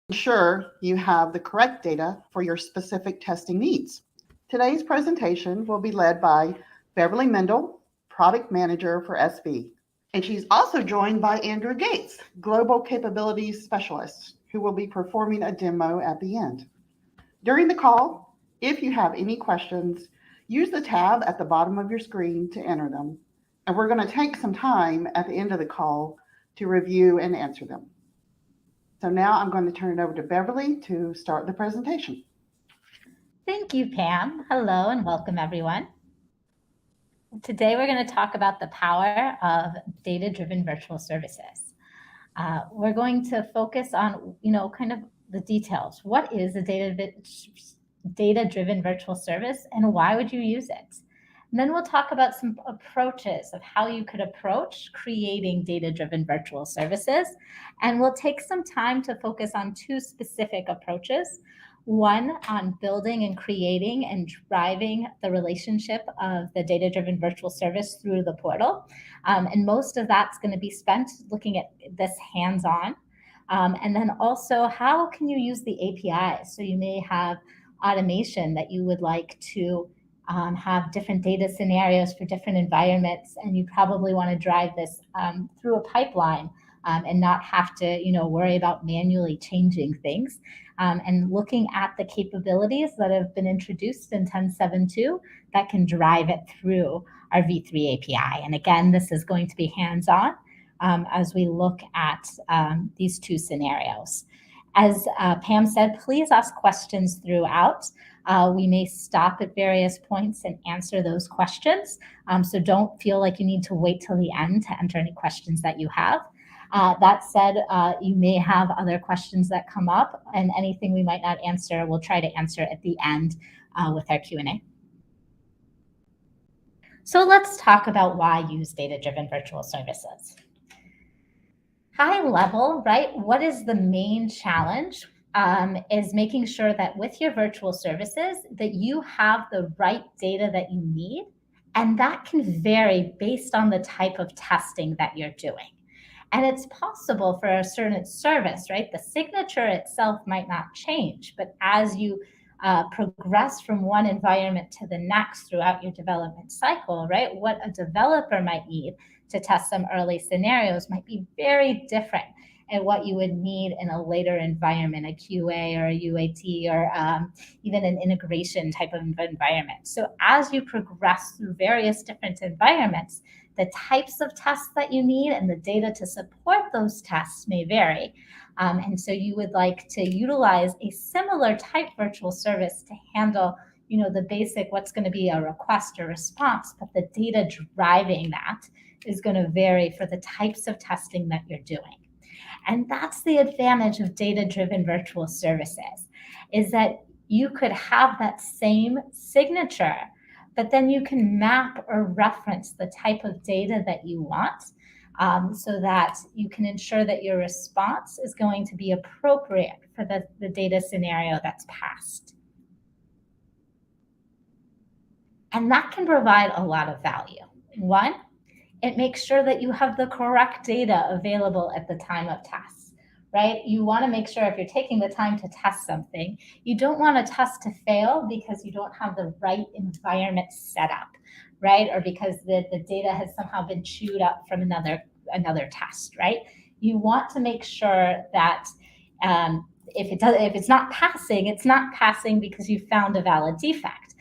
ensure you have the correct data for your specific testing needs. Today's presentation will be led by Beverly Mendel, Product Manager for SB. And she's also joined by Andrew Gates, Global Capabilities Specialist, who will be performing a demo at the end. During the call, if you have any questions, use the tab at the bottom of your screen to enter them. And we're going to take some time at the end of the call to review and answer them. So now I'm going to turn it over to Beverly to start the presentation. Thank you, Pam. Hello and welcome, everyone. Today, we're going to talk about the power of data-driven virtual services. We're going to focus on, kind of the details. What is a data-driven virtual service and why would you use it? And then we'll talk about some approaches of how you could approach creating data-driven virtual services. And we'll take some time to focus on two specific approaches. One on building and creating and driving the relationship of the data-driven virtual service through the portal. And most of that's going to be spent looking at this hands-on. And then also, how can you use the APIs? So you may have automation that you would like to have different data scenarios for different environments, and you probably want to drive this through a pipeline and not have to, worry about manually changing things. And looking at the capabilities that have been introduced in 10.7.2 that can drive it through our V3 API. And again, this is going to be hands-on as we look at these two scenarios. As Pam said, please ask questions throughout. We may stop at various points and answer those questions. So don't feel like you need to wait till the end to enter any questions that you have. That said, you may have other questions that come up, and anything we might not answer, we'll try to answer at the end with our Q&A. So let's talk about why use data-driven virtual services. High level, right? What is the main challenge? Is making sure that with your virtual services that you have the right data that you need, and that can vary based on the type of testing that you're doing. And it's possible for a certain service, right? The signature itself might not change, but as you progress from one environment to the next throughout your development cycle, right? What a developer might need to test some early scenarios might be very different and what you would need in a later environment, a QA or a UAT or even an integration type of environment. So as you progress through various different environments, the types of tests that you need and the data to support those tests may vary. And so you would like to utilize a similar type virtual service to handle the basic, what's going to be a request or response, but the data driving that is going to vary for the types of testing that you're doing. And that's the advantage of data-driven virtual services, is that you could have that same signature, but then you can map or reference the type of data that you want so that you can ensure that your response is going to be appropriate for the data scenario that's passed. And that can provide a lot of value. One, it makes sure that you have the correct data available at the time of tests, right? You want to make sure if you're taking the time to test something, you don't want a test to fail because you don't have the right environment set up, right? Or because the data has somehow been chewed up from another test, right? You want to make sure that if it's not passing, it's not passing because you found a valid defect.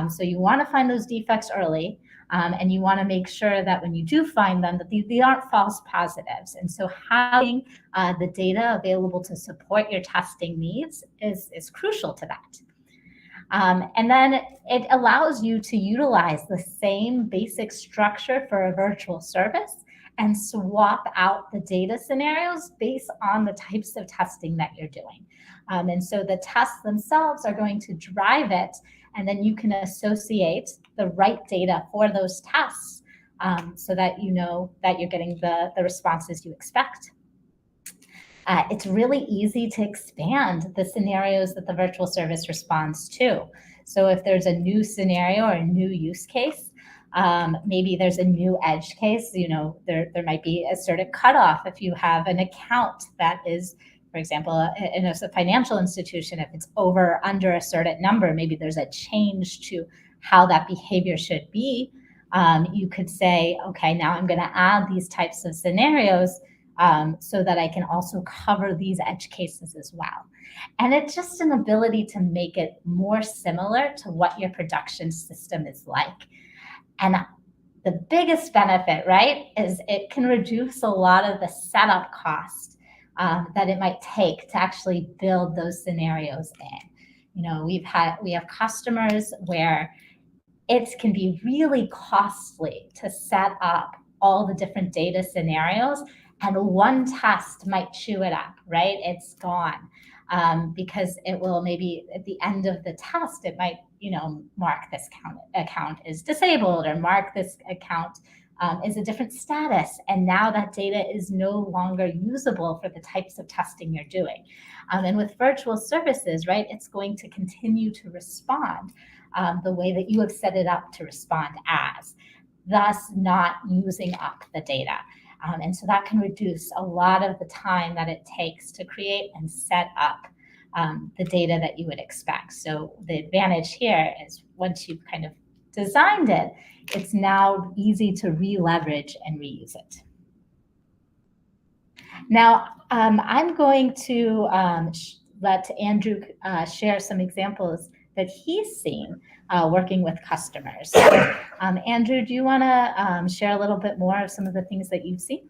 So you want to find those defects early. And you want to make sure that when you do find them, that they aren't false positives. And so having the data available to support your testing needs is crucial to that. And then it allows you to utilize the same basic structure for a virtual service and swap out the data scenarios based on the types of testing that you're doing. And so the tests themselves are going to drive it, and then you can associate the right data for those tests so that you know that you're getting the responses you expect. It's really easy to expand the scenarios that the virtual service responds to. So if there's a new scenario or a new use case, maybe there's a new edge case, there might be a certain cutoff if you have an account that is for example, in a financial institution, if it's over or under a certain number, maybe there's a change to how that behavior should be. You could say, okay, now I'm going to add these types of scenarios so that I can also cover these edge cases as well. And it's just an ability to make it more similar to what your production system is like. And the biggest benefit, right, is it can reduce a lot of the setup cost that it might take to actually build those scenarios in. You know, we have customers where it can be really costly to set up all the different data scenarios, and one test might chew it up, right? It's gone. Because it will maybe at the end of the test, it might, you know, mark this account is disabled, or mark this account is a different status. And now that data is no longer usable for the types of testing you're doing. And with virtual services, right, it's going to continue to respond the way that you have set it up to respond as, thus not using up the data. And so that can reduce a lot of the time that it takes to create and set up the data that you would expect. So the advantage here is once you've kind of designed it, it's now easy to re-leverage and reuse it. Now, I'm going to let Andrew share some examples that he's seen working with customers. So, Andrew, do you want to share a little bit more of some of the things that you've seen?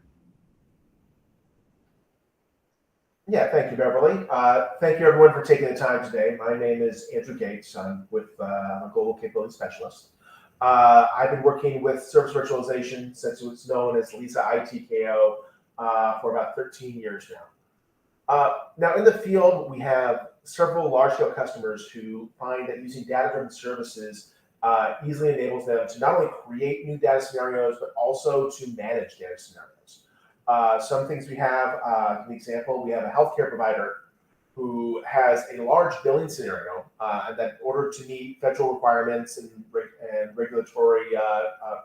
Yeah, thank you, Beverly. Thank you, everyone, for taking the time today. My name is Andrew Gates. I'm with a Global Capability Specialist. I've been working with service virtualization since it was known as Lisa ITKO for about 13 years now. Now, in the field, we have several large-scale customers who find that using data-driven services easily enables them to not only create new data scenarios, but also to manage data scenarios. Some things we have, an example, we have a healthcare provider who has a large billing scenario, and that in order to meet federal requirements and regulatory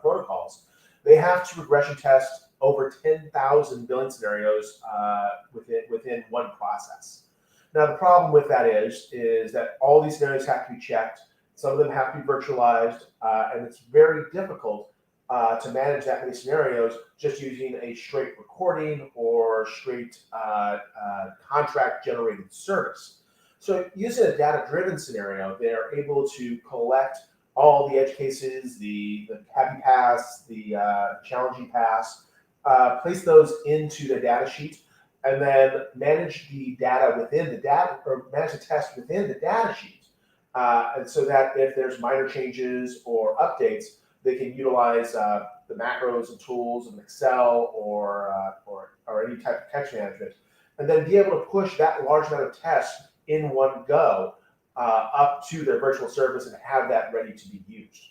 protocols, they have to regression test over 10,000 billing scenarios within one process. Now, the problem with that is that all these scenarios have to be checked. Some of them have to be virtualized, and it's very difficult to manage that many scenarios just using a straight recording or straight contract-generated service. So using a data-driven scenario, they're able to collect all the edge cases, the happy paths, the challenging paths, place those into the data sheet, and then manage the data within the data, or manage the test within the data sheet. And so that if there's minor changes or updates, they can utilize the macros and tools of Excel or any type of text management, and then be able to push that large amount of tests in one go up to their virtual service and have that ready to be used.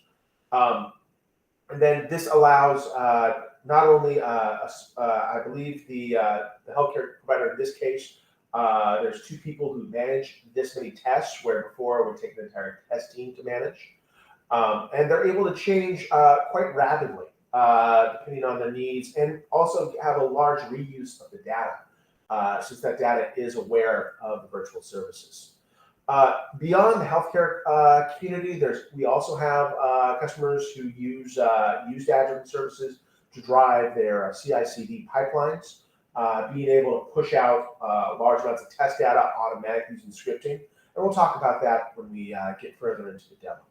And then this allows not only, I believe the healthcare provider in this case, there's two people who manage this many tests, where before it would take an entire test team to manage. And they're able to change quite rapidly, depending on their needs, and also have a large reuse of the data, since that data is aware of the virtual services. Beyond the healthcare community, we also have customers who use data-driven services to drive their CI/CD pipelines, being able to push out large amounts of test data automatically using scripting. And we'll talk about that when we get further into the demo.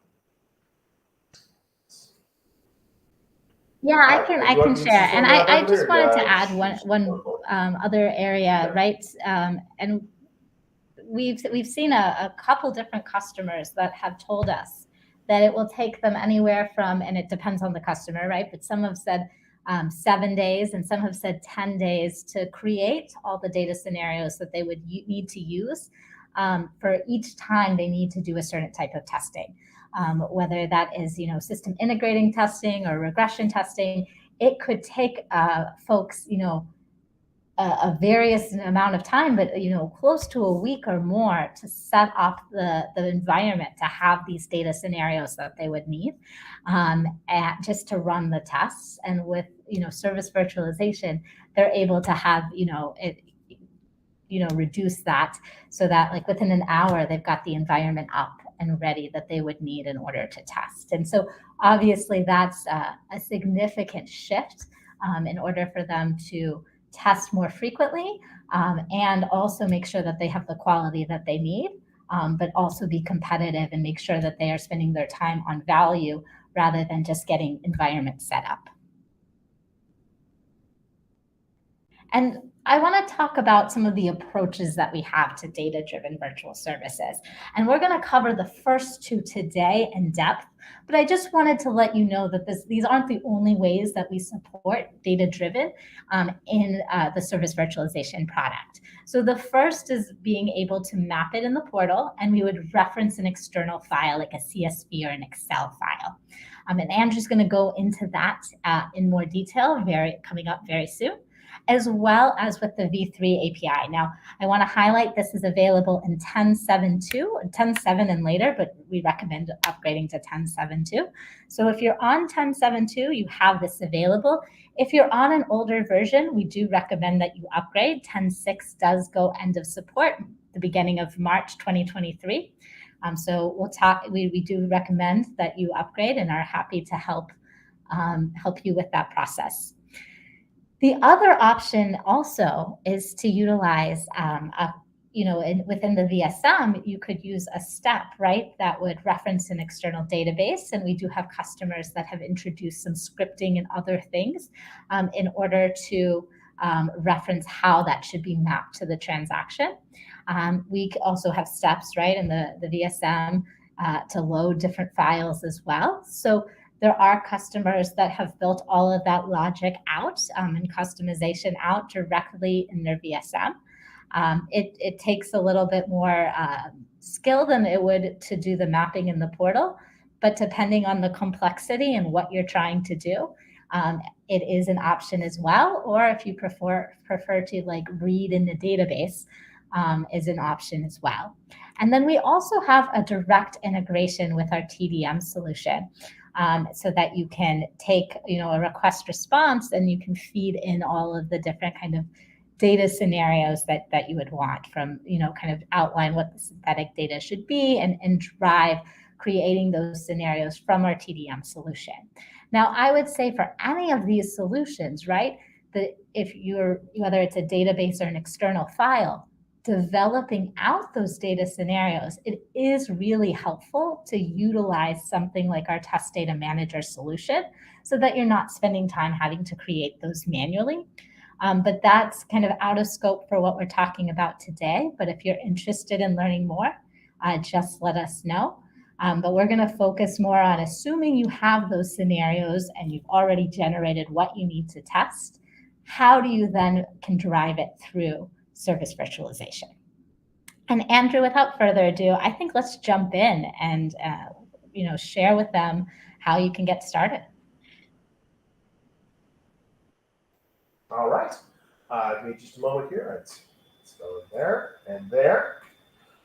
Yeah, I can share. And I just wanted to add one other area, right? And we've seen a couple different customers that have told us that it will take them anywhere from, and it depends on the customer, right? But some have said 7 days, and some have said 10 days to create all the data scenarios that they would need to use for each time they need to do a certain type of testing. Whether that is, system integrating testing or regression testing, it could take folks, a various amount of time, but close to a week or more to set up the environment to have these data scenarios that they would need, and just to run the tests. And with service virtualization, they're able to have reduce that so that like within an hour, they've got the environment up and ready that they would need in order to test. And so obviously that's a significant shift in order for them to test more frequently and also make sure that they have the quality that they need, but also be competitive and make sure that they are spending their time on value rather than just getting environment set up. And I want to talk about some of the approaches that we have to data-driven virtual services. And we're going to cover the first two today in depth, but I just wanted to let you know that these aren't the only ways that we support data-driven in the service virtualization product. So the first is being able to map it in the portal, and we would reference an external file like a CSV or an Excel file. And Andrew's going to go into that in more detail coming up very soon, as well as with the V3 API. Now, I want to highlight this is available in 10.7.2, 10.7 and later, but we recommend upgrading to 10.7.2. So if you're on 10.7.2, you have this available. If you're on an older version, we do recommend that you upgrade. 10.6 does go end of support the beginning of March 2023. So we'll talk. We do recommend that you upgrade and are happy to help you with that process. The other option also is to utilize, within the VSM, you could use a step, right, that would reference an external database. And we do have customers that have introduced some scripting and other things in order to reference how that should be mapped to the transaction. We also have steps, right, in the VSM to load different files as well. So there are customers that have built all of that logic out and customization out directly in their VSM. It takes a little bit more skill than it would to do the mapping in the portal, but depending on the complexity and what you're trying to do, it is an option as well. Or if you prefer to like read in the database, is an option as well. And then we also have a direct integration with our TDM solution. So that you can take, a request response and you can feed in all of the different kind of data scenarios that you would want from, kind of outline what the synthetic data should be and drive creating those scenarios from our TDM solution. Now, I would say for any of these solutions, right, that if whether it's a database or an external file, developing out those data scenarios, it is really helpful to utilize something like our Test Data Manager solution so that you're not spending time having to create those manually. But that's kind of out of scope for what we're talking about today. But if you're interested in learning more, just let us know. But we're going to focus more on assuming you have those scenarios and you've already generated what you need to test. How do you then can drive it through service virtualization? And Andrew, without further ado, I think let's jump in and share with them how you can get started. All right. Give me just a moment here. Let's go there and there.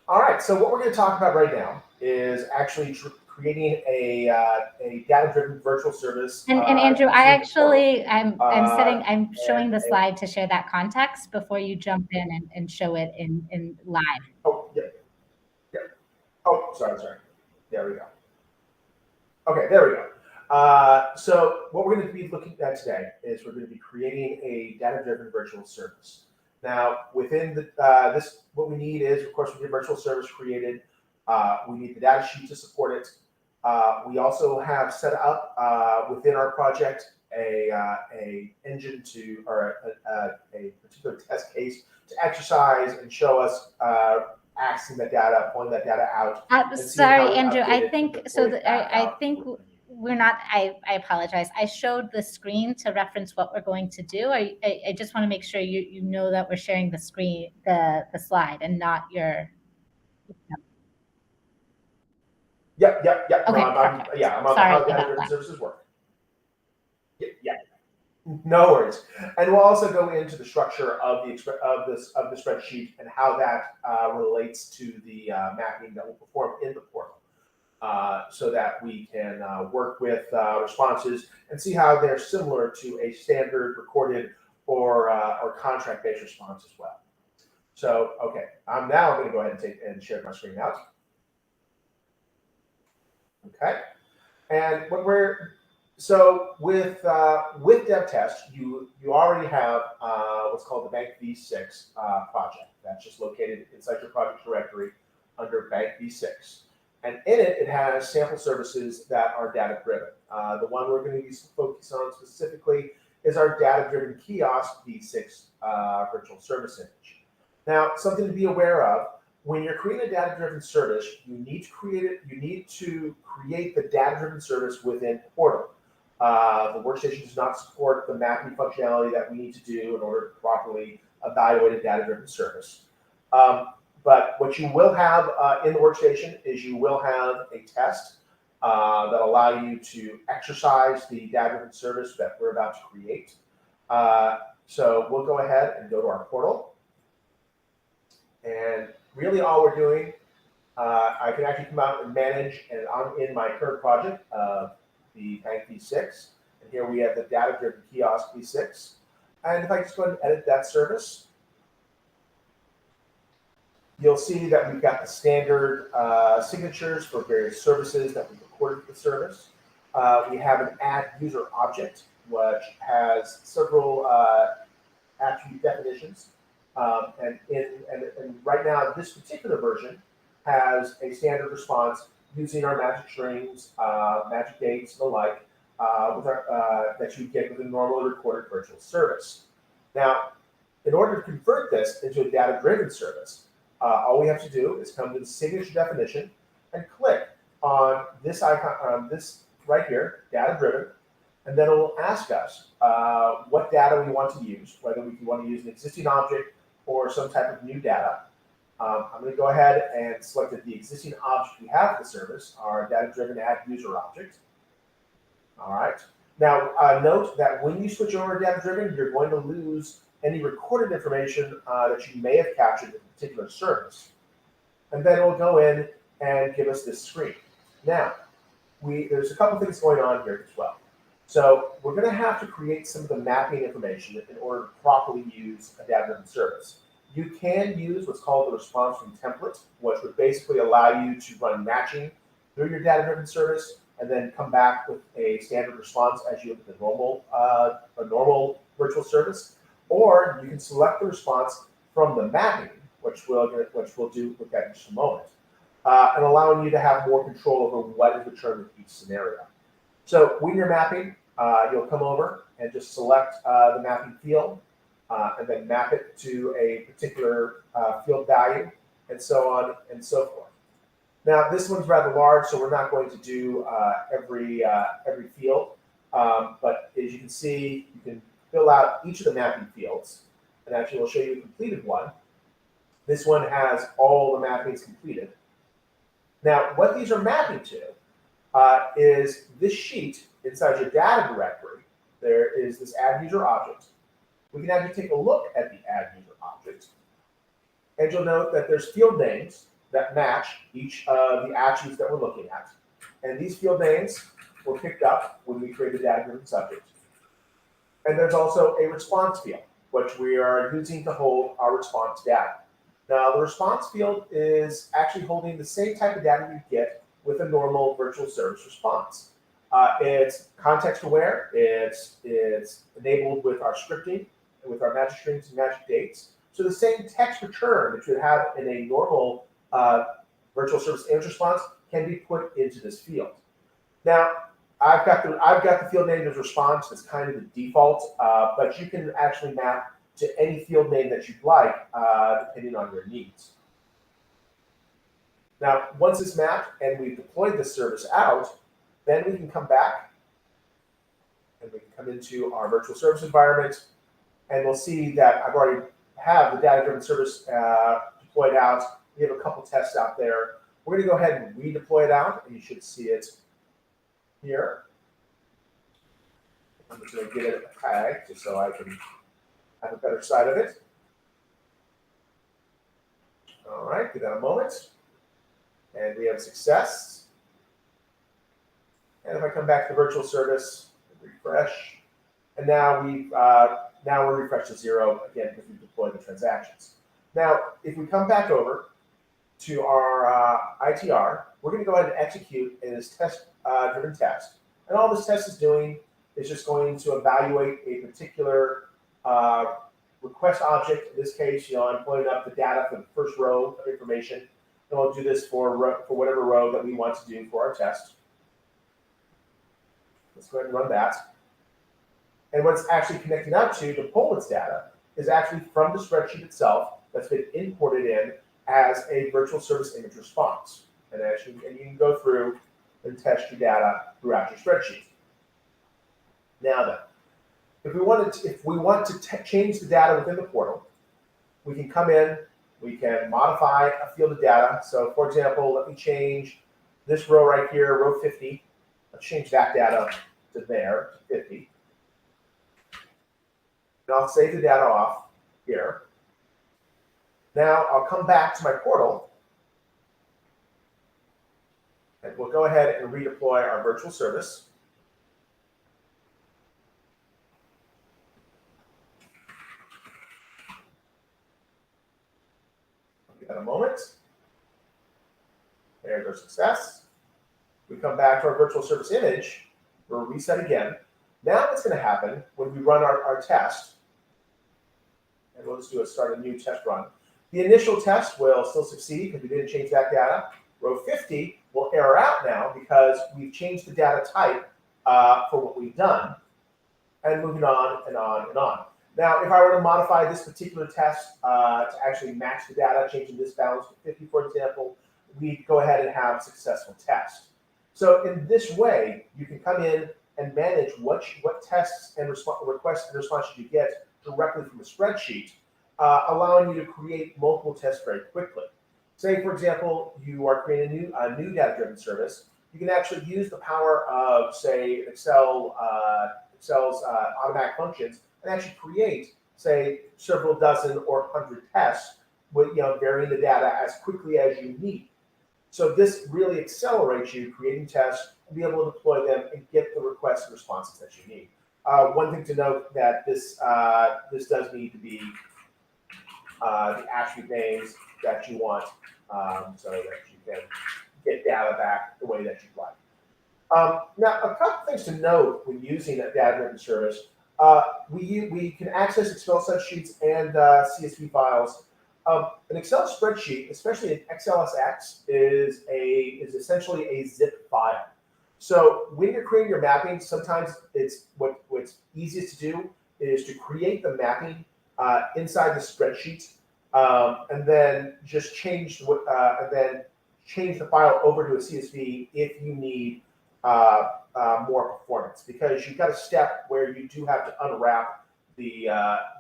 All right. So what we're going to talk about right now is actually creating a data-driven virtual service. And Andrew, I'm showing the slide to share that context before you jump in and show it in live. Oh, yeah. Oh, sorry. There we go. Okay, there we go. So what we're going to be looking at today is we're going to be creating a data-driven virtual service. Now, within this, what we need is, of course, we need a virtual service created. We need the data sheet to support it. We also have set up within our project a engine or a particular test case to exercise and show us accessing that data, pulling that data out. Sorry, Andrew. I think so. I think we're not. I apologize. I showed the screen to reference what we're going to do. I just want to make sure you know that we're sharing the screen, the slide, and not your. Yep. Okay, I'm on how data-driven services work. Yeah. No worries. And we'll also go into the structure of the spreadsheet and how that relates to the mapping that will perform in the portal, so that we can work with responses and see how they're similar to a standard recorded or contract-based response as well. So, okay, now I'm going to go ahead and share my screen out. Okay, and with dev test, you already have what's called the Bank V6 project. That's just located inside your project directory under Bank V6. And in it, it has sample services that are data driven. The one we're going to be focused on specifically is our data driven kiosk V6 virtual service image. Now, something to be aware of: when you're creating a data driven service, you need to create the data driven service within Portal. The workstation does not support the mapping functionality that we need to do in order to properly evaluate a data driven service. But what you will have in the workstation is you will have a test that allow you to exercise the data-driven service that we're about to create. So we'll go ahead and go to our portal. And really all we're doing, I can actually come out and manage, and I'm in my current project of the Bank V6. And here we have the data-driven kiosk V6. And if I just go ahead and edit that service, you'll see that we've got the standard signatures for various services that we've recorded for the service. We have an add user object, which has several attribute definitions. And right now, this particular version has a standard response using our magic strings, magic dates, and the like, that you get with a normally recorded virtual service. Now, in order to convert this into a data-driven service, all we have to do is come to the signature definition and click on this icon, this right here, data driven, and then it will ask us what data we want to use, whether we want to use an existing object or some type of new data. I'm going to go ahead and select the existing object we have for the service, our data driven add user object. All right. Now, note that when you switch over to data driven, you're going to lose any recorded information that you may have captured in a particular service. And then it'll go in and give us this screen. Now, there's a couple things going on here as well. So we're going to have to create some of the mapping information in order to properly use a data-driven service. You can use what's called the response from template, which would basically allow you to run matching through your data-driven service and then come back with a standard response as you would with a normal virtual service. Or you can select the response from the mapping, which we'll do with that in just a moment, and allowing you to have more control over what is returned with each scenario. So when you're mapping, you'll come over and just select the mapping field, and then map it to a particular field value, and so on and so forth. Now, this one's rather large, so we're not going to do every field, but as you can see, you can fill out each of the mapping fields, and actually we'll show you a completed one. This one has all the mappings completed. Now, what these are mapping to is this sheet inside your data directory. There is this add user object. We can actually take a look at the add user object, and you'll note that there's field names that match each of the attributes that we're looking at. And these field names were picked up when we created the data-driven subject. And there's also a response field, which we are using to hold our response data. Now, the response field is actually holding the same type of data you get with a normal virtual service response. It's context aware. It's enabled with our scripting, with our magic strings and magic dates. So the same text return that you would have in a normal virtual service image response can be put into this field. Now, I've got the field name as response. That's kind of the default, but you can actually map to any field name that you'd like, depending on your needs. Now, once it's mapped and we've deployed this service out, then we can come back and we can come into our virtual service environment, and we'll see that I've already have the data-driven service deployed out. We have a couple tests out there. We're going to go ahead and redeploy it out, and you should see it here. I'm just going to give it a tag just so I can have a better sight of it. All right, give that a moment. And we have success. And if I come back to the virtual service, refresh, and now we're refreshed to 0 again because we deployed the transactions. Now, if we come back over to our ITR, we're going to go ahead and execute this test-driven test. And all this test is doing is just going to evaluate a particular request object. In this case, I'm pulling up the data for the first row of information. And we'll do this for whatever row that we want to do for our test. Let's go ahead and run that. And what it's actually connecting up to pull its data is actually from the spreadsheet itself that's been imported in as a virtual service image response. And you can go through and test your data throughout your spreadsheet. Now then, if we want to change the data within the portal, we can come in, we can modify a field of data. So for example, let me change this row right here, row 50. Let's change that data to there, to 50. And I'll save the data off here. Now I'll come back to my portal, and we'll go ahead and redeploy our virtual service. Give that a moment. There's our success. We come back to our virtual service image. We'll reset again. Now what's going to happen when we run our test, and we'll just start a new test run. The initial test will still succeed because we didn't change that data. Row 50 will error out now because we've changed the data type for what we've done, and moving on and on and on. Now, if I were to modify this particular test to actually match the data, changing this balance to 50, for example, we'd go ahead and have a successful test. So in this way, you can come in and manage what tests and requests and responses you get directly from a spreadsheet, allowing you to create multiple tests very quickly. Say, for example, you are creating a new data-driven service. You can actually use the power of, say, Excel's automatic functions and actually create, say, several dozen or 100 tests with varying the data as quickly as you need. So this really accelerates you creating tests and be able to deploy them and get the requests and responses that you need. One thing to note that this does need to be the attribute names that you want, so that you can get data back the way that you'd like. Now, a couple things to note when using a data-driven service. We can access Excel spreadsheets and CSV files. An Excel spreadsheet, especially an XLSX, is essentially a zip file. So when you're creating your mapping, sometimes what's easiest to do is to create the mapping inside the spreadsheet, and then just change the file over to a CSV if you need more performance, because you've got a step where you do have to unwrap the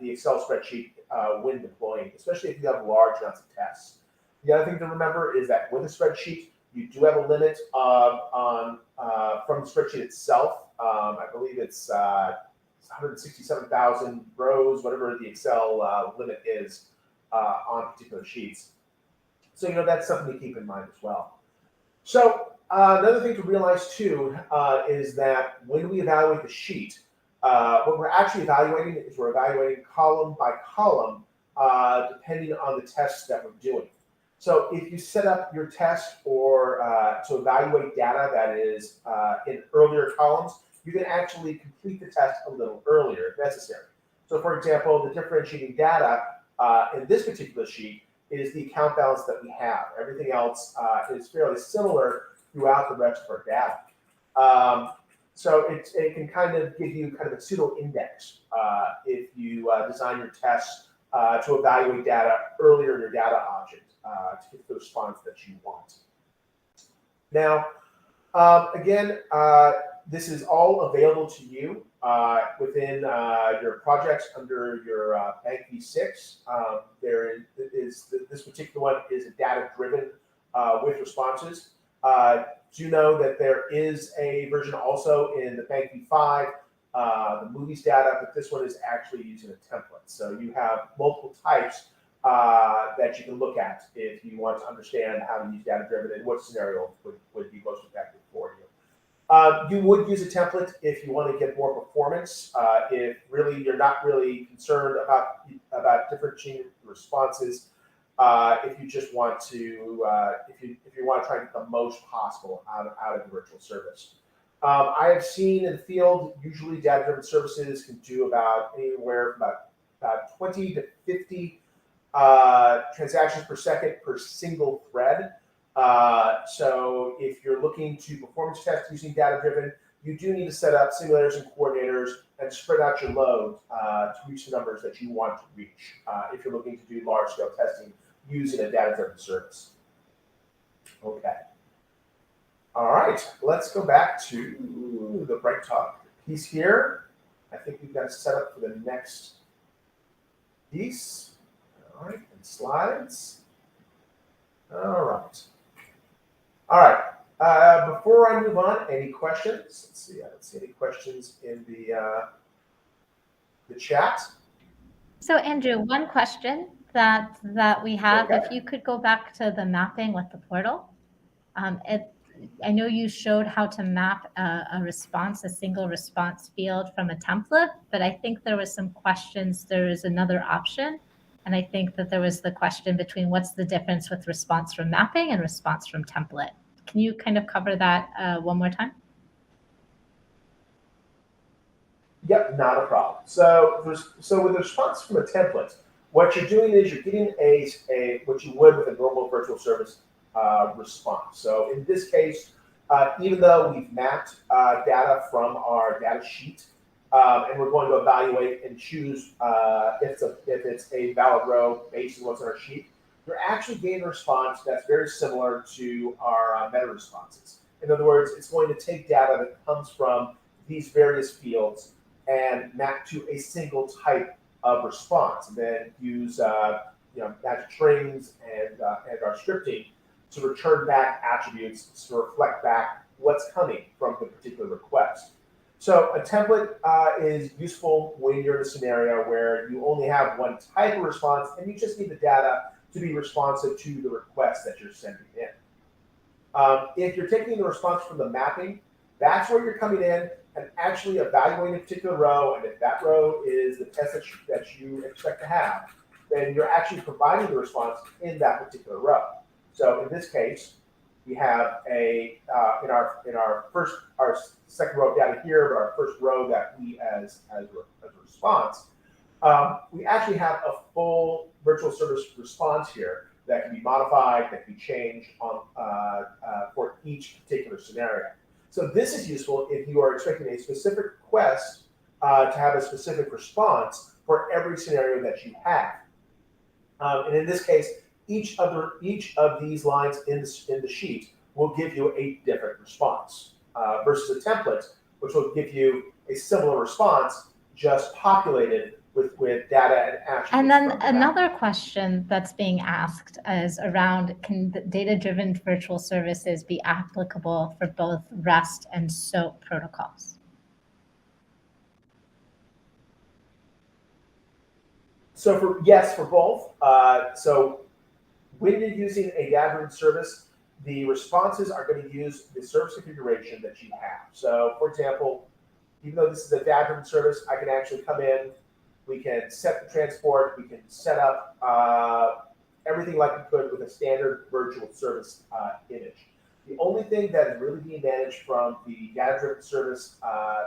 Excel spreadsheet when deploying, especially if you have large amounts of tests. The other thing to remember is that with a spreadsheet, you do have a limit from the spreadsheet itself. I believe it's 167,000 rows, whatever the Excel limit is on particular sheets. So that's something to keep in mind as well. So another thing to realize too is that when we evaluate the sheet, what we're actually evaluating is we're evaluating column by column, depending on the tests that we're doing. So if you set up your test to evaluate data that is in earlier columns, you can actually complete the test a little earlier if necessary. So for example, the differentiating data in this particular sheet is the account balance that we have. Everything else is fairly similar throughout the rest of our data. So it can kind of give you kind of a pseudo index if you design your tests to evaluate data earlier in your data object to get the response that you want. Now, again, this is all available to you within your projects under your Bank V6. This particular one is a data-driven with responses. Do know that there is a version also in the Bank V5, the movies data, but this one is actually using a template. So you have multiple types that you can look at if you want to understand how to use data-driven and what scenario would be most effective for you. You would use a template if you want to get more performance. If really you're not really concerned about differentiating responses, if you just want to if you want to try to get the most possible out of the virtual service. I have seen in the field, usually data-driven services can do about anywhere from about 20 to 50 transactions per second per single thread. So if you're looking to performance test using data-driven, you do need to set up simulators and coordinators and spread out your load to reach the numbers that you want to reach if you're looking to do large-scale testing using a data-driven service. Okay. All right, let's go back to the Bright Talk piece here. I think we've got it set up for the next piece. All right, and slides. All right. All right. Before I move on, any questions? Let's see. I don't see any questions in the chat. So Andrew, one question that we have, Okay. if you could go back to the mapping with the portal. I know you showed how to map a response, a single response field from a template, but I think there was some questions. There is another option. And I think that there was the question between what's the difference with response from mapping and response from template. Can you kind of cover that one more time? Yep, not a problem. So with a response from a template, what you're doing is you're getting a what you would with a normal virtual service response. So in this case, even though we've mapped data from our data sheet, and we're going to evaluate and choose if it's a valid row based on what's on our sheet, you're actually getting a response that's very similar to our meta responses. In other words, it's going to take data that comes from these various fields and map to a single type of response, and then use magic strings and our scripting to return back attributes to reflect back what's coming from the particular request. So a template is useful when you're in a scenario where you only have one type of response and you just need the data to be responsive to the request that you're sending in. If you're taking the response from the mapping, that's where you're coming in and actually evaluating a particular row, and if that row is the test that you expect to have, then you're actually providing the response in that particular row. So in this case, we have a in our second row of data here, but our first row that we as a response, we actually have a full virtual service response here that can be modified, that can be changed on for each particular scenario. So this is useful if you are expecting a specific request to have a specific response for every scenario that you have. And in this case, each of these lines in the sheet will give you a different response versus a template, which will give you a similar response, just populated with data and attributes. And then another question that's being asked is around, can the data-driven virtual services be applicable for both REST and SOAP protocols? So yes, for both. So when you're using a data-driven service, the responses are going to use the service configuration that you have. So for example, even though this is a data-driven service, I can actually come in, we can set the transport, we can set up everything like we could with a standard virtual service image. The only thing that is really being managed from the data-driven service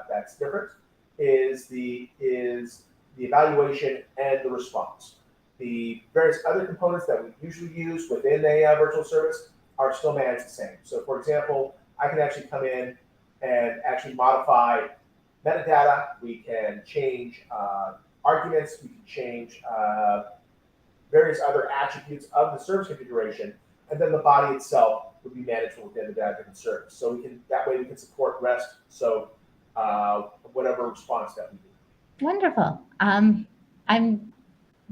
that's different is the evaluation and the response. The various other components that we usually use within a virtual service are still managed the same. So for example, I can actually come in and actually modify metadata. We can change arguments. We can change various other attributes of the service configuration, and then the body itself would be managed within the data-driven service. So that way we can support REST, so whatever response that we do. Wonderful.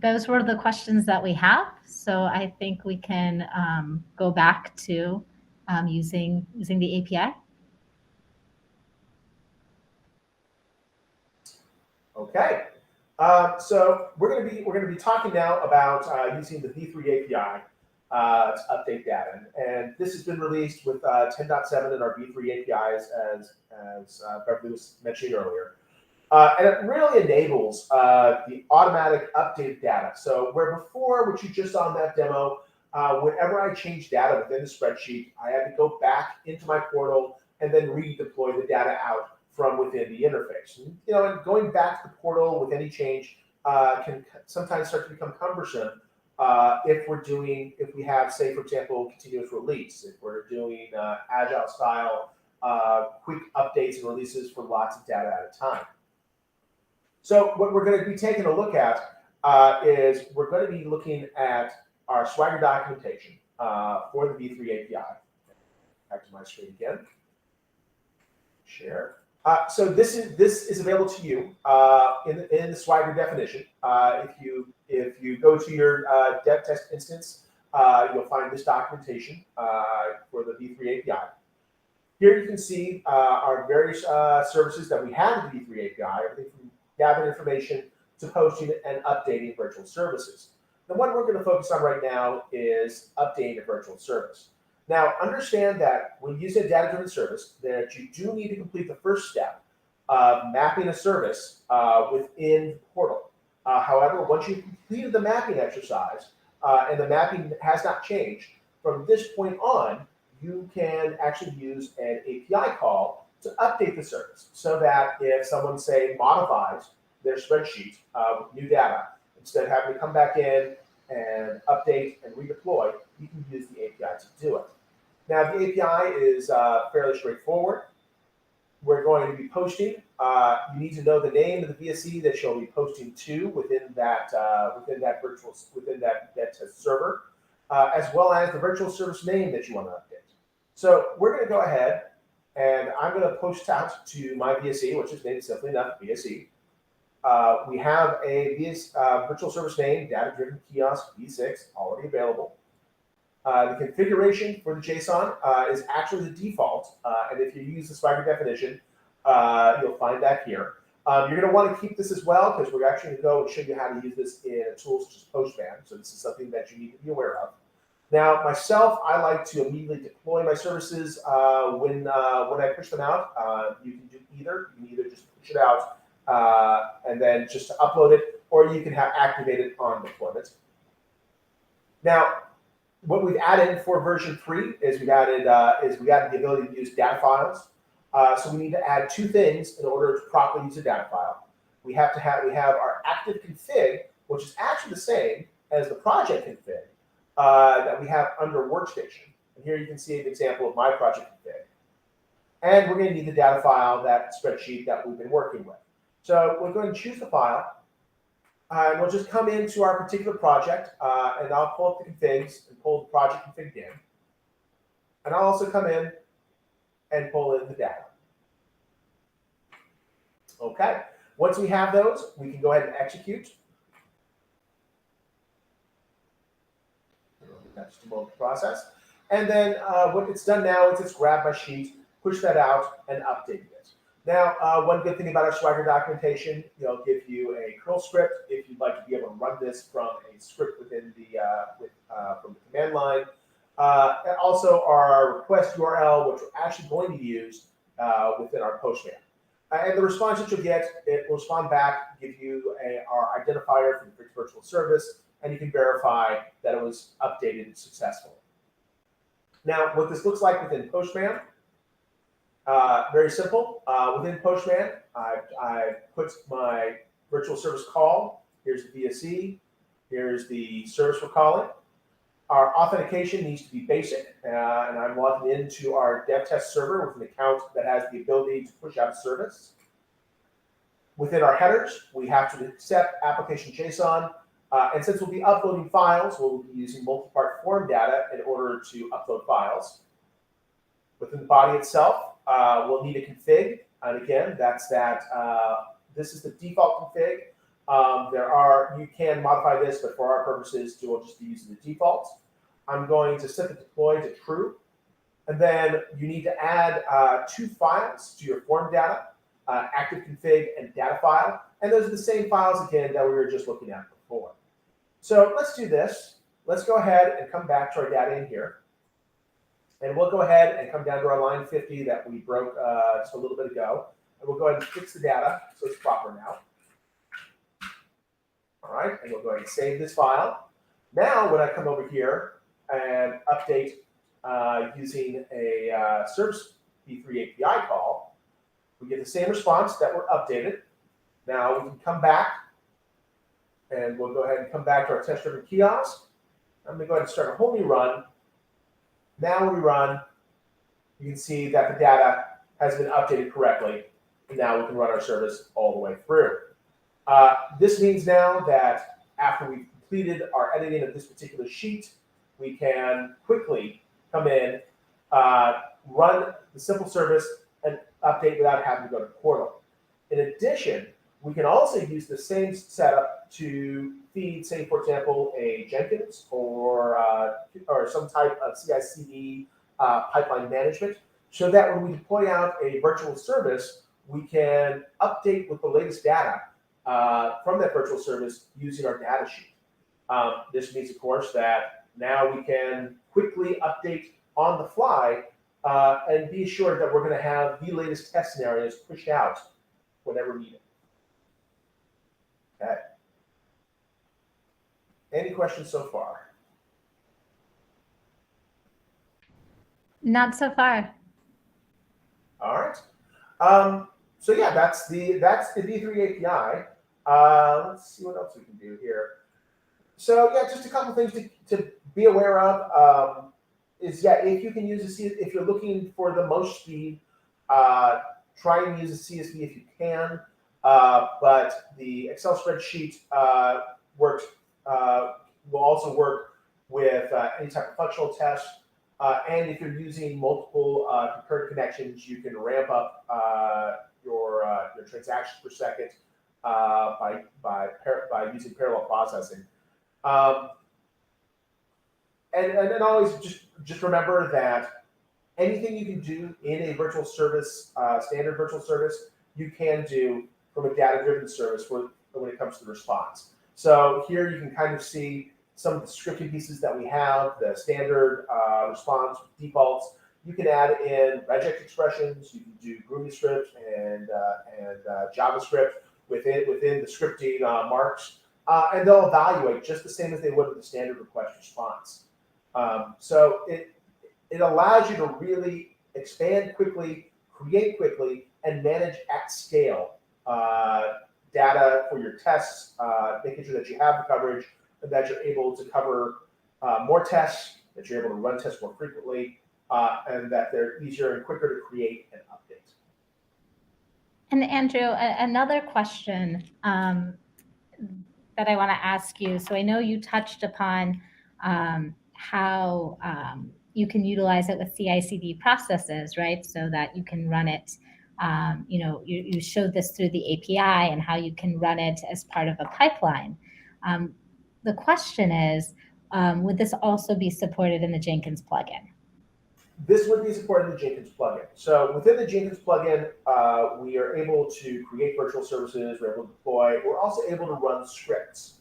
Those were the questions that we have. So I think we can go back to using the API. Okay. So we're going to be talking now about using the V3 API to update data, and this has been released with 10.7 in our V3 APIs, as Beverly was mentioning earlier. And it really enables the automatic updated data. So where before, which you just saw in that demo, whenever I change data within the spreadsheet, I had to go back into my portal and then redeploy the data out from within the interface. And, and going back to the portal with any change can sometimes start to become cumbersome if we have, say, for example, continuous release, if we're doing agile style quick updates and releases for lots of data at a time. So what we're going to be taking a look at is we're going to be looking at our Swagger documentation for the V3 API. Back to my screen again. Share. So this is available to you in the Swagger definition. If you go to your dev test instance, you'll find this documentation for the V3 API. Here you can see our various services that we have in the V3 API, everything from gathering information to posting and updating virtual services. The one we're going to focus on right now is updating a virtual service. Now, understand that when using a data-driven service, that you do need to complete the first step of mapping a service within the portal. However, once you've completed the mapping exercise and the mapping has not changed, from this point on, you can actually use an API call to update the service so that if someone, say, modifies their spreadsheet with new data, instead of having to come back in and update and redeploy, you can use the API to do it. Now, the API is fairly straightforward. We're going to be posting. You need to know the name of the VSE that you'll be posting to within that test server, as well as the virtual service name that you want to update. So we're going to go ahead and I'm going to post out to my VSE, which is named simply enough VSE. We have a virtual service name, data-driven kiosk V6, already available. The configuration for the JSON is actually the default, and if you use the Swagger definition, you'll find that here. You're going to want to keep this as well because we're actually going to go and show you how to use this in a tool such as Postman. So this is something that you need to be aware of. Now, myself, I like to immediately deploy my services when I push them out. You can do either. You can either just push it out and then just to upload it, or you can have activated on deployment. Now, what we've added for version 3 is we added the ability to use data files. So we need to add two things in order to properly use a data file. We have our active config, which is actually the same as the project config that we have under Workstation. And here you can see an example of my project config. And we're going to need the data file, that spreadsheet that we've been working with. So we're going to choose the file. And we'll just come into our particular project, and I'll pull up the configs and pull the project config in. And I'll also come in and pull in the data. Okay. Once we have those, we can go ahead and execute. That's just a moment to process. And then what it's done now is it's grabbed my sheet, pushed that out, and updated it. Now, one good thing about our Swagger documentation, it'll give you a curl script if you'd like to be able to run this from a script within from the command line. And also our request URL, which we're actually going to use within our Postman. And the response that you'll get, it will respond back, give you our identifier for the virtual service, and you can verify that it was updated successfully. Now, what this looks like within Postman, very simple. Within Postman, I put my virtual service call. Here's the VSE. Here's the service we're calling. Our authentication needs to be basic, and I'm logging into our dev test server with an account that has the ability to push out a service. Within our headers, we have to accept application JSON, and since we'll be uploading files, we'll be using multi-part form data in order to upload files. Within the body itself, we'll need a config, and again, this is the default config. You can modify this, but for our purposes, we'll just be using the default. I'm going to set the deploy to true, and then you need to add two files to your form data, active config and data file, and those are the same files again that we were just looking at before. So let's do this. Let's go ahead and come back to our data in here. And we'll go ahead and come down to our line 50 that we broke just a little bit ago. and we'll go ahead and fix the data so it's proper now. All right, and we'll go ahead and save this file. Now, when I come over here and update using a service v3 API call, we get the same response that we're updated. Now we can come back, and we'll go ahead and come back to our test-driven kiosk. I'm going to go ahead and start a whole new run. Now when we run, you can see that the data has been updated correctly, and now we can run our service all the way through. This means now that after we've completed our editing of this particular sheet, we can quickly come in, run the simple service, and update without having to go to the portal. In addition, we can also use the same setup to feed, say, for example, a Jenkins or some type of CI/CD pipeline management, so that when we deploy out a virtual service, we can update with the latest data from that virtual service using our data sheet. This means, of course, that now we can quickly update on the fly and be assured that we're going to have the latest test scenarios pushed out whenever needed. Okay. Any questions so far? Not so far. All right. So yeah, that's the V3 API. Let's see what else we can do here. So yeah, just a couple things to be aware of is if you can use a CSV, if you're looking for the most speed, try and use a CSV if you can. But the Excel spreadsheet works will also work with any type of functional test. And if you're using multiple concurrent connections, you can ramp up your transactions per second by using parallel processing. And then always just remember that anything you can do in a virtual service, standard virtual service, you can do from a data-driven service when it comes to the response. So here you can kind of see some of the scripting pieces that we have, the standard response defaults. You can add in regex expressions. You can do Groovy script and JavaScript within the scripting marks, and they'll evaluate just the same as they would with the standard request response. So it allows you to really expand quickly, create quickly, and manage at scale data for your tests, making sure that you have the coverage, and that you're able to cover more tests, that you're able to run tests more frequently, and that they're easier and quicker to create and update. And Andrew, another question that I want to ask you. So I know you touched upon how you can utilize it with CI/CD processes, right? So that you can run it. You showed this through the API and how you can run it as part of a pipeline. The question is, would this also be supported in the Jenkins plugin? This would be supported in the Jenkins plugin. So within the Jenkins plugin, we are able to create virtual services. We're able to deploy. We're also able to run scripts.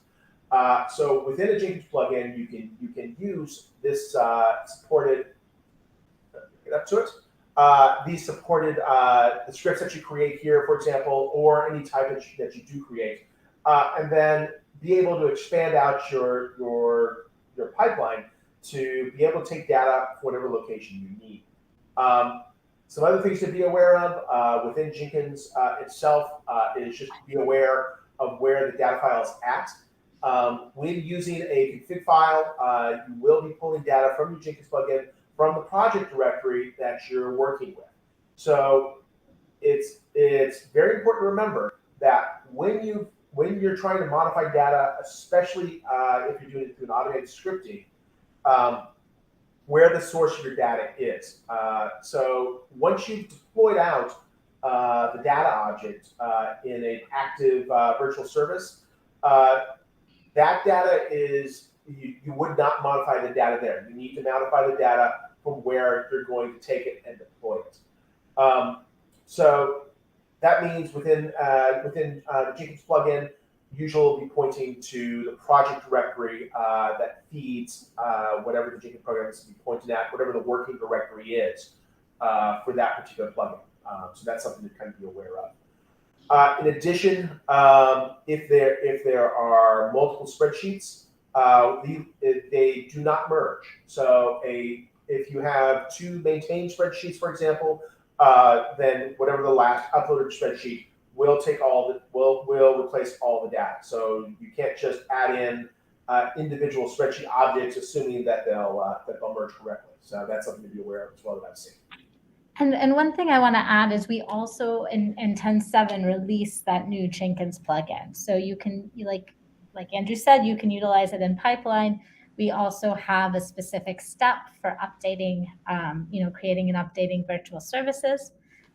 So within a Jenkins plugin, you can use this supported. Get up to it. These supported the scripts that you create here, for example, or any type that you do create, and then be able to expand out your pipeline to be able to take data from whatever location you need. Some other things to be aware of within Jenkins itself is just be aware of where the data file is at. When using a config file, you will be pulling data from your Jenkins plugin from the project directory that you're working with. So it's very important to remember that when you're trying to modify data, especially if you're doing it through an automated scripting, where the source of your data is. So once you've deployed out the data object in an active virtual service, that data is, you would not modify the data there. You need to modify the data from where you're going to take it and deploy it. So that means within the Jenkins plugin, usually will be pointing to the project directory that feeds whatever the Jenkins program is to be pointed at, whatever the working directory is for that particular plugin. So that's something to kind of be aware of. In addition, if there are multiple spreadsheets, they do not merge. So if you have two maintained spreadsheets, for example, then whatever the last uploaded spreadsheet will will replace all the data. So you can't just add in individual spreadsheet objects assuming that they'll merge correctly. So that's something to be aware of as well that I've seen. And one thing I want to add is we also in 10.7 released that new Jenkins plugin. So you can, like Andrew said, you can utilize it in pipeline. We also have a specific step for updating, creating and updating virtual services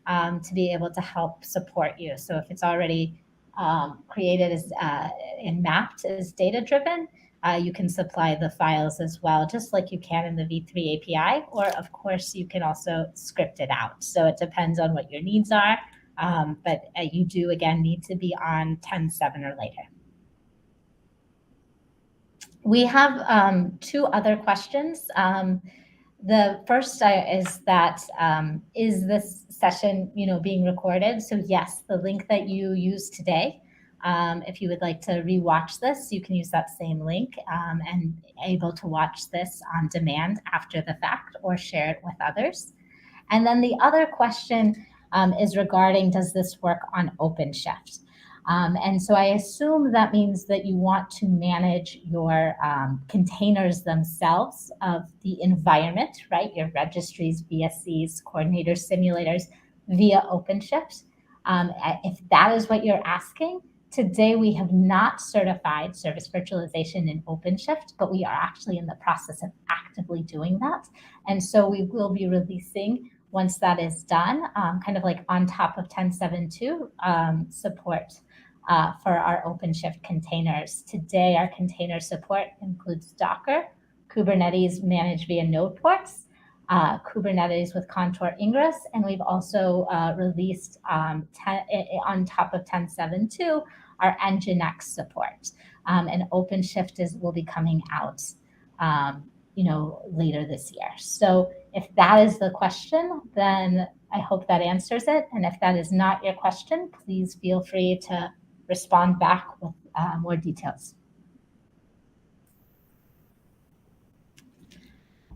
to be able to help support you. So if it's already created as and mapped as data-driven, you can supply the files as well, just like you can in the V3 API, or of course you can also script it out. So it depends on what your needs are, but you do again need to be on 10.7 or later. We have two other questions. The first is that is this session being recorded? So yes, the link that you used today, if you would like to rewatch this, you can use that same link and able to watch this on demand after the fact or share it with others. And then the other question is regarding, does this work on OpenShift? And so I assume that means that you want to manage your containers themselves of the environment, right? Your registries, VSCs, coordinators, simulators via OpenShift. If that is what you're asking, today we have not certified service virtualization in OpenShift, but we are actually in the process of actively doing that. And so we will be releasing, once that is done, kind of like on top of 10.7.2 support for our OpenShift containers. Today, our container support includes Docker, Kubernetes managed via node ports, Kubernetes with Contour Ingress, and we've also released on top of 10.7.2 our Nginx support. And OpenShift will be coming out later this year. So if that is the question, then I hope that answers it. And if that is not your question, please feel free to respond back with more details.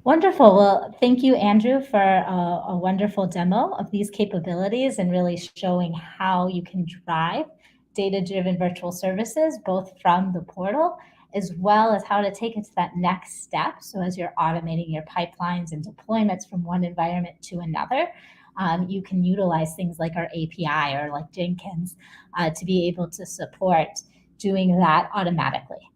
Wonderful. Well, thank you, Andrew, for a wonderful demo of these capabilities and really showing how you can drive data-driven virtual services, both from the portal, as well as how to take it to that next step. So as you're automating your pipelines and deployments from one environment to another, you can utilize things like our API or like Jenkins to be able to support doing that automatically.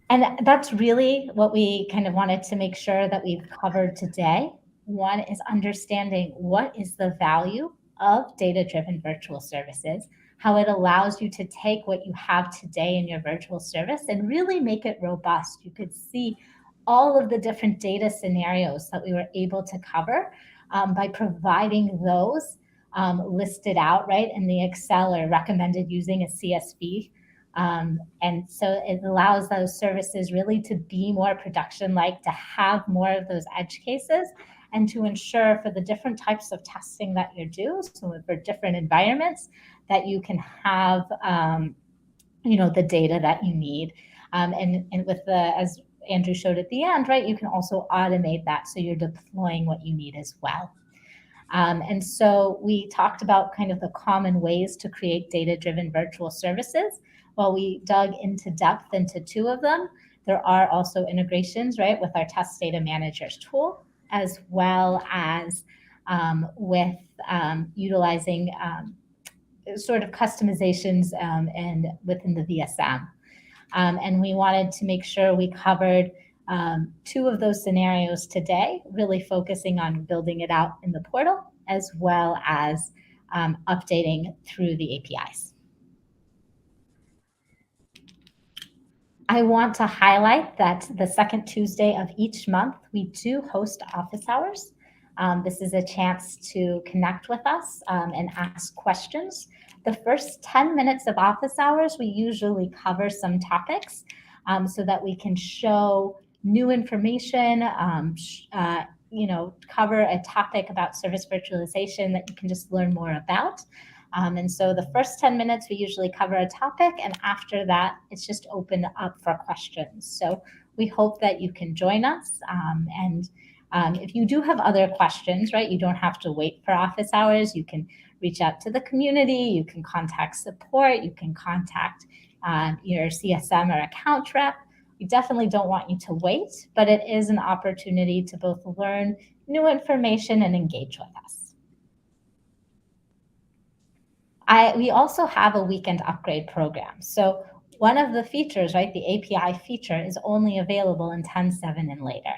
And that's really what we kind of wanted to make sure that we've covered today. One is understanding what is the value of data-driven virtual services, how it allows you to take what you have today in your virtual service and really make it robust. You could see all of the different data scenarios that we were able to cover by providing those listed out, right, in the Excel or recommended using a CSV. And so it allows those services really to be more production-like, to have more of those edge cases, and to ensure for the different types of testing that you do, so for different environments, that you can have the data that you need. And with as Andrew showed at the end, right, you can also automate that so you're deploying what you need as well. And so we talked about kind of the common ways to create data-driven virtual services. While we dug into depth into two of them, there are also integrations, right, with our Test Data Managers tool, as well as with utilizing sort of customizations and within the VSM. And we wanted to make sure we covered two of those scenarios today, really focusing on building it out in the portal, as well as updating through the APIs. I want to highlight that the second Tuesday of each month, we do host office hours. This is a chance to connect with us and ask questions. The first 10 minutes of office hours, we usually cover some topics so that we can show new information, cover a topic about service virtualization that you can just learn more about. And so the first 10 minutes, we usually cover a topic, and after that, it's just open up for questions. So we hope that you can join us. If you do have other questions, right, you don't have to wait for office hours. You can reach out to the community. You can contact support. You can contact your CSM or account rep. We definitely don't want you to wait, but it is an opportunity to both learn new information and engage with us. We also have a weekend upgrade program. So one of the features, right, the API feature is only available in 10.7 and later.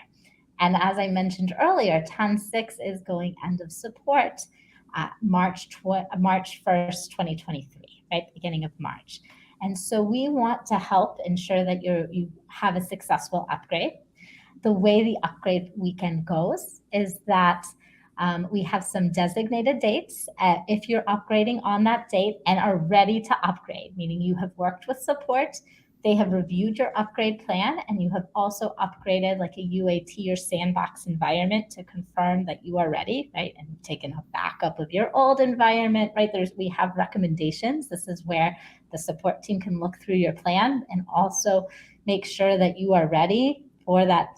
And as I mentioned earlier, 10.6 is going end of support March 1st, 2023, right, beginning of March. And so we want to help ensure that you have a successful upgrade. The way the upgrade weekend goes is that we have some designated dates. If you're upgrading on that date and are ready to upgrade, meaning you have worked with support, they have reviewed your upgrade plan, and you have also upgraded like a UAT or sandbox environment to confirm that you are ready, right? And taken a backup of your old environment, right? We have recommendations. This is where the support team can look through your plan and also make sure that you are ready for that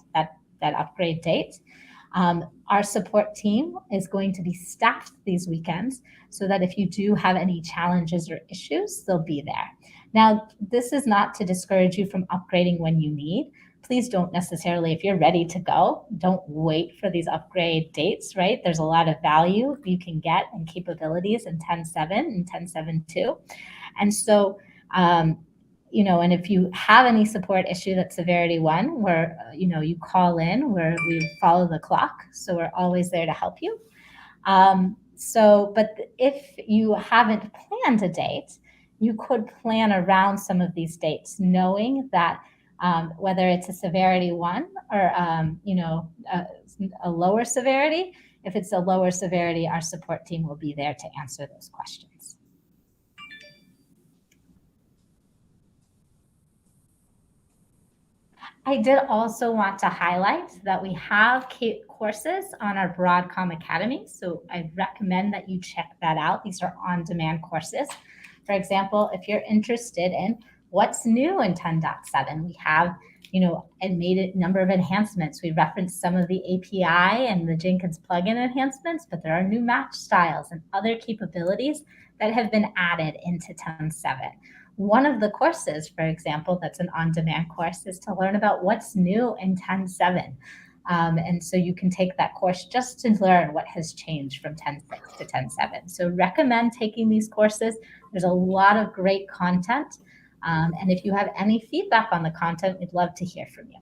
upgrade date. Our support team is going to be staffed these weekends so that if you do have any challenges or issues, they'll be there. Now, this is not to discourage you from upgrading when you need. Please don't necessarily, if you're ready to go, don't wait for these upgrade dates, right? There's a lot of value you can get and capabilities in 10.7 and 10.7.2. And so, and if you have any support issue that's severity 1, where, you call in, where we follow the clock. So we're always there to help you. But if you haven't planned a date, you could plan around some of these dates, knowing that whether it's a severity 1 or, a lower severity, if it's a lower severity, our support team will be there to answer those questions. I did also want to highlight that we have courses on our Broadcom Academy, so I recommend that you check that out. These are on-demand courses. For example, if you're interested in what's new in 10.7, we have, and made a number of enhancements. We referenced some of the API and the Jenkins plugin enhancements, but there are new match styles and other capabilities that have been added into 10.7. One of the courses, for example, that's an on-demand course, is to learn about what's new in 10.7. And so you can take that course just to learn what has changed from 10.6 to 10.7. So recommend taking these courses. There's a lot of great content. And if you have any feedback on the content, we'd love to hear from you.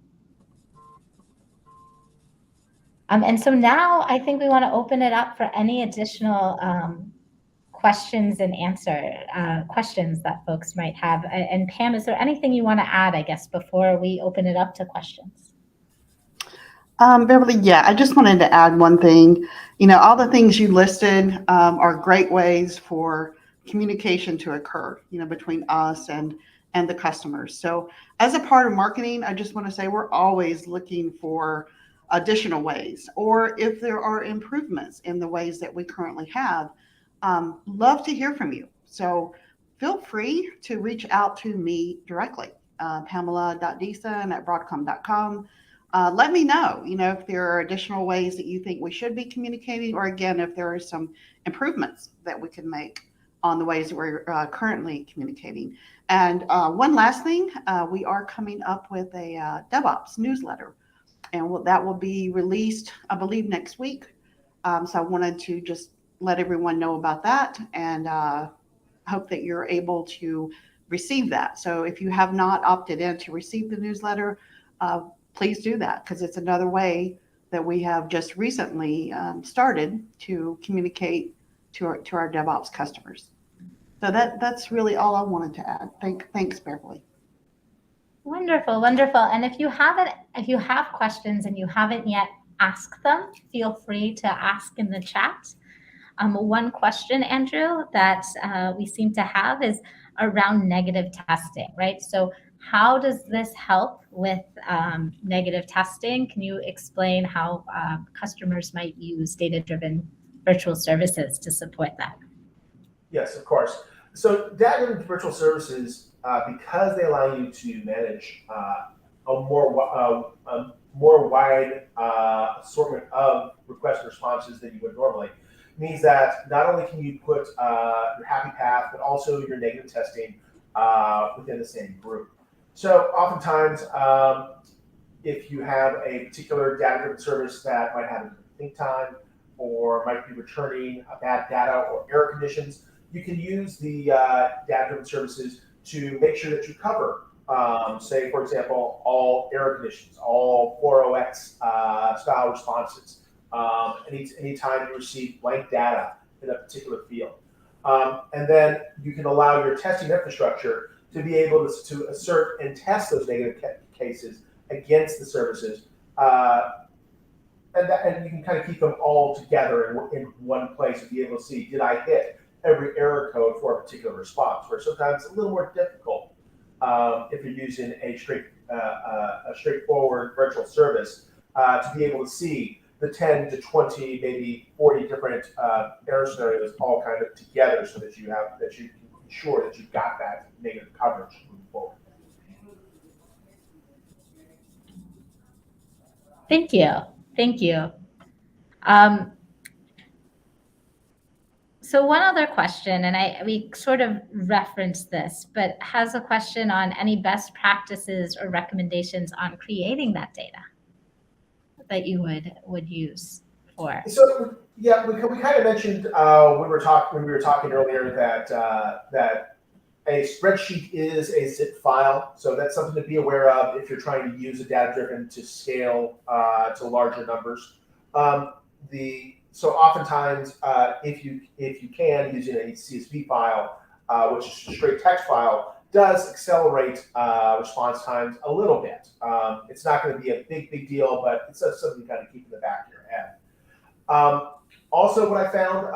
And so now I think we want to open it up for any additional questions and questions that folks might have. And Pam, is there anything you want to add, I guess, before we open it up to questions? Beverly, yeah, I just wanted to add one thing. All the things you listed are great ways for communication to occur, between us and the customers. So as a part of marketing, I just want to say we're always looking for additional ways, or if there are improvements in the ways that we currently have. Love to hear from you. So feel free to reach out to me directly, pamela.deason@broadcom.com. Let me know, if there are additional ways that you think we should be communicating, or again, if there are some improvements that we can make on the ways that we're currently communicating. And one last thing, we are coming up with a DevOps newsletter, and that will be released, I believe, next week. So I wanted to just let everyone know about that, and hope that you're able to receive that. So if you have not opted in to receive the newsletter, please do that, because it's another way that we have just recently started to communicate to our DevOps customers. So that's really all I wanted to add. Thanks, Beverly. Wonderful, wonderful. And if you have questions and you haven't yet asked them, feel free to ask in the chat. One question, Andrew, that we seem to have is around negative testing, right? So How does this help with negative testing? Can you explain how customers might use data-driven virtual services to support that? Yes, of course. So data-driven virtual services, because they allow you to manage a more wide assortment of request and responses than you would normally, means that not only can you put your happy path, but also your negative testing within the same group. So oftentimes, if you have a particular data-driven service that might have a think time or might be returning bad data or error conditions, you can use the data-driven services to make sure that you cover, say, for example, all error conditions, all 4OX style responses, anytime you receive blank data in a particular field. And then you can allow your testing infrastructure to be able to assert and test those negative cases against the services. And you can kind of keep them all together in one place and be able to see, did I hit every error code for a particular response, where sometimes it's a little more difficult if you're using a straightforward virtual service to be able to see the 10 to 20, maybe 40 different error scenarios all kind of together so that you can ensure that you've got that negative coverage moving forward. Thank you. Thank you. So one other question, and we sort of referenced this, but has a question on any best practices or recommendations on creating that data that you would use for. So yeah, we kind of mentioned when we were talking earlier that a spreadsheet is a zip file, so that's something to be aware of if you're trying to use a data-driven to scale to larger numbers. So oftentimes, if you can, using a CSV file, which is a straight text file, does accelerate response times a little bit. It's not going to be a big deal, but it's something you kind of keep in the back of your head. Also, what I found,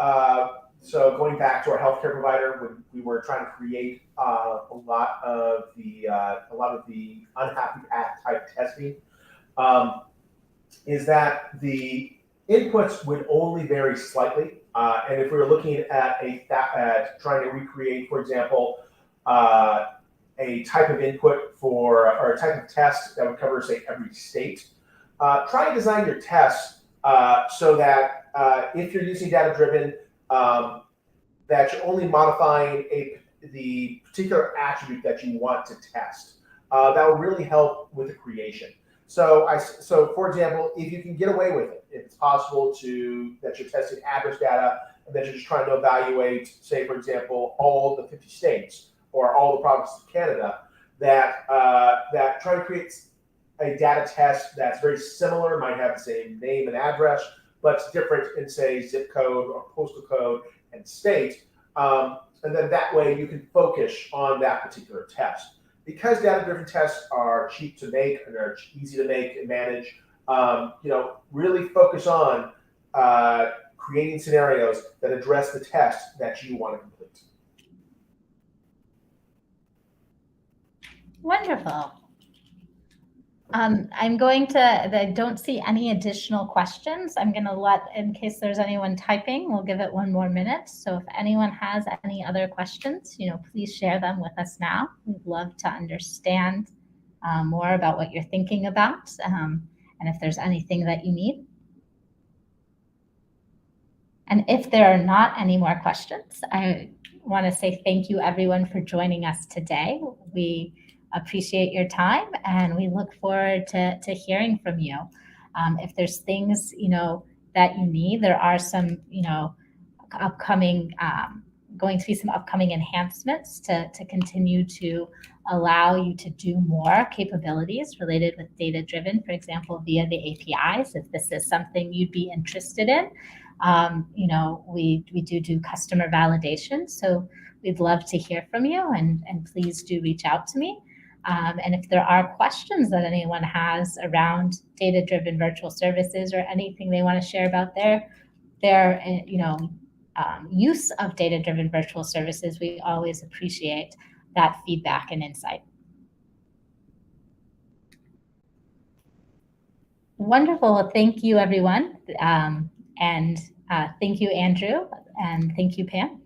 so going back to our healthcare provider, when we were trying to create a lot of the unhappy path type testing, is that the inputs would only vary slightly, and if we were looking at trying to recreate, for example, a type of input or a type of test that would cover, say, every state, try and design your tests so that if you're using data-driven, that you're only modifying the particular attribute that you want to test. That will really help with the creation. So for example, if you can get away with it, if it's possible that you're testing address data and that you're just trying to evaluate, say, for example, all the 50 states or all the provinces of Canada, that try to create a data test that's very similar, might have the same name and address, but it's different in, say, zip code or postal code and state. And then that way you can focus on that particular test. Because data-driven tests are cheap to make and are easy to make and manage, really focus on creating scenarios that address the test that you want to complete. Wonderful. I don't see any additional questions. I'm going to in case there's anyone typing, we'll give it one more minute. So if anyone has any other questions, please share them with us now. We'd love to understand more about what you're thinking about, and if there's anything that you need. And if there are not any more questions, I want to say thank you, everyone, for joining us today. We appreciate your time, and we look forward to hearing from you. If there's things that you need, there are some going to be some upcoming enhancements to continue to allow you to do more capabilities related with data-driven, for example, via the APIs. If this is something you'd be interested in, we do customer validation, so we'd love to hear from you, and please do reach out to me. And if there are questions that anyone has around data-driven virtual services or anything they want to share about their use of data-driven virtual services, we always appreciate that feedback and insight. Wonderful. Well, thank you, everyone. And thank you, Andrew. And thank you, Pam.